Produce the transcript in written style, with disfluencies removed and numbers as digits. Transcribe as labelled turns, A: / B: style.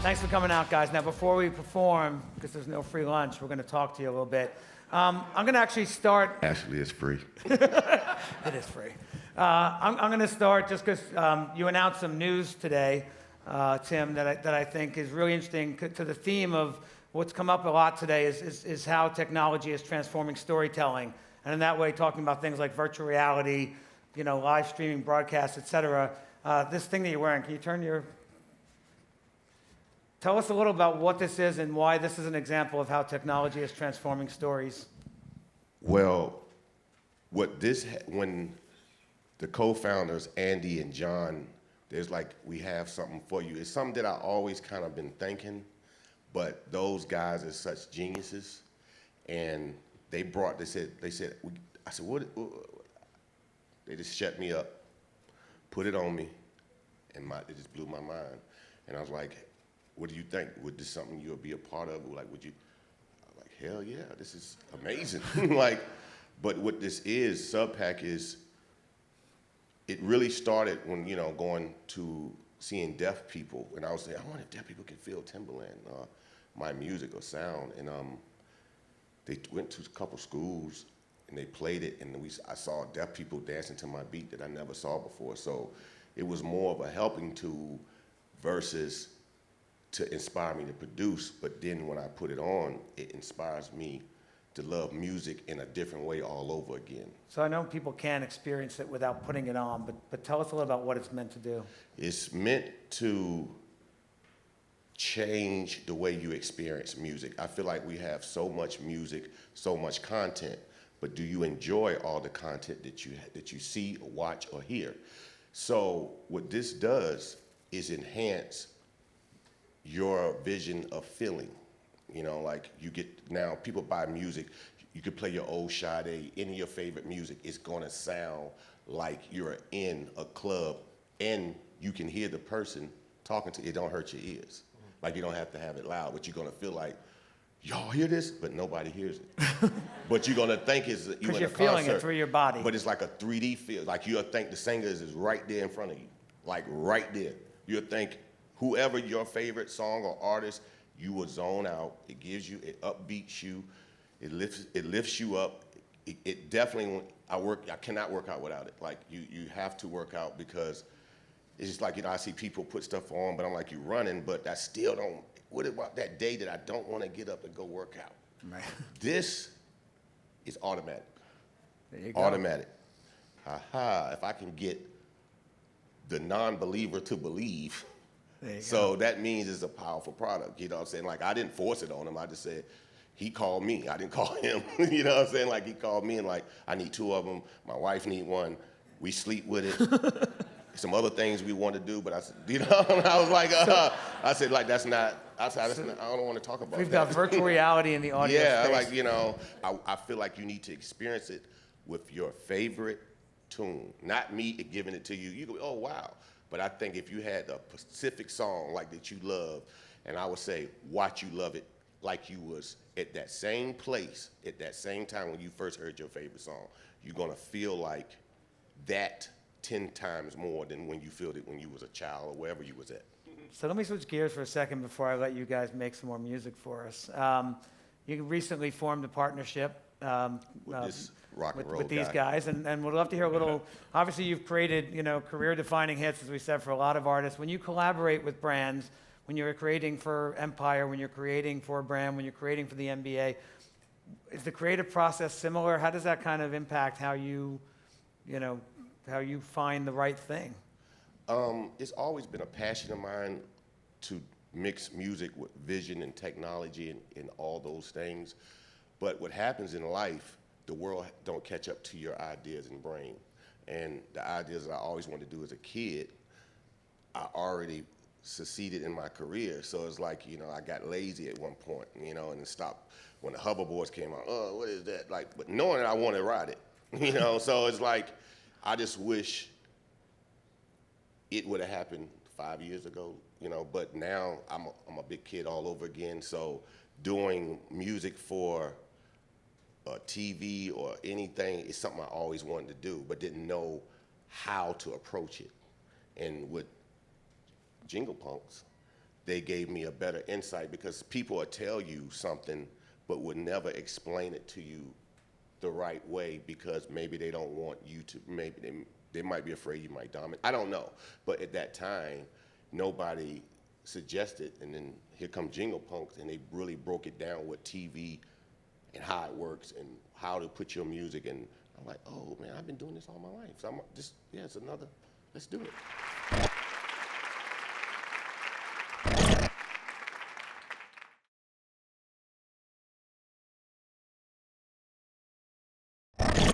A: Thanks for coming out, guys. Now, before we perform, because there's no free lunch, we're going to talk to you a little bit. I'm going to actually start.
B: Actually, it's free.
A: It is free. I'm going to start just because you announced some news today, Tim, that I think is really interesting to the theme of what's come up a lot today is how technology is transforming storytelling. And in that way, talking about things like virtual reality, live streaming, broadcasts, et cetera. This thing that you're wearing, can you turn your... Tell us a little about what this is and why this is an example of how technology is transforming stories.
B: Well, when the co-founders, Andy and John, there's like, we have something for you. It's something that I always kind of been thinking, but those guys are such geniuses. And they said, I said, what? They just shut me up, put it on me, and it just blew my mind. And I was like, what do you think? Would this something you'll be a part of? Like, would you? I'm like, hell yeah, this is amazing. But what this is, Subpack is, it really started when, going to seeing deaf people. And I was saying, I wonder if deaf people can feel Timbaland, my music or sound. And they went to a couple schools and they played it. And I saw deaf people dancing to my beat that I never saw before. So it was more of a helping tool versus to inspire me to produce, but then when I put it on, it inspires me to love music in a different way all over again.
A: So I know people can't experience it without putting it on, but tell us a little about what it's meant to do.
B: It's meant to change the way you experience music. I feel like we have so much music, so much content, but do you enjoy all the content that you see or watch or hear? So what this does is enhance your vision of feeling. Like you get, now people buy music, you could play your old Sade, any of your favorite music, it's gonna sound like you're in a club and you can hear the person talking to you, it don't hurt your ears. Like you don't have to have it loud, but you're gonna feel like, y'all hear this? But nobody hears it. But you're gonna think it's you in a concert.
A: Because you're feeling it through your body.
B: But it's like a 3D feel, like you'll think the singer is right there in front of you, like right there. You'll think, whoever your favorite song or artist, you will zone out. It gives you, it upbeats you, it lifts you up. It definitely, I cannot work out without it. Like you have to work out because it's just like, I see people put stuff on, but I'm like, you running, but I still don't, what about that day that I don't want to get up and go work out?
A: Right.
B: This is automatic.
A: There you go.
B: Automatic. If I can get the non-believer to believe, so that means it's a powerful product, you know what I'm saying? Like, I didn't force it on him. I just said, he called me. I didn't call him, you know what I'm saying? Like, he called me and like, I need 2 of them. My wife need 1. We sleep with it. Some other things we want to do, but I said, I was like, I said, like, I don't want to talk about that.
A: We've got virtual reality in the audience.
B: Yeah, like, I feel like you need to experience it with your favorite tune, not me giving it to you. You go, oh, wow. But I think if you had a specific song like that you love, and I would say, watch you love it like you was at that same place, at that same time when you first heard your favorite song, you're gonna feel like that 10 times more than when you felt it when you was a child or wherever you was at.
A: So let me switch gears for a second before I let you guys make some more music for us. You recently formed a partnership
B: with this rock and roll
A: with these guys, and we'd love to hear a little. Obviously, you've created career-defining hits, as we said, for a lot of artists. When you collaborate with brands, when you're creating for Empire, when you're creating for a brand, when you're creating for the NBA, is the creative process similar? How does that kind of impact how you find the right thing?
B: It's always been a passion of mine to mix music with vision and technology and all those things. But what happens in life, the world don't catch up to your ideas and brain. And the ideas that I always wanted to do as a kid, I already succeeded in my career. So it's like, I got lazy at one point, and stopped when the hoverboards came out. Oh, what is that? Like, but knowing that I want to ride it, so it's like, I just wish it would have happened 5 years ago, but now I'm a big kid all over again. So doing music for TV or anything is something I always wanted to do, but didn't know how to approach it. And with Jingle Punks, they gave me a better insight, because people will tell you something but would never explain it to you the right way, because maybe they don't want you to, maybe they might be afraid you might dominate. I don't know. But at that time, nobody suggested, and then here come Jingle Punks, and they really broke it down with TV and how it works and how to put your music. And I'm like, oh man, I've been doing this all my life. So I'm just, yeah, it's another, let's do it.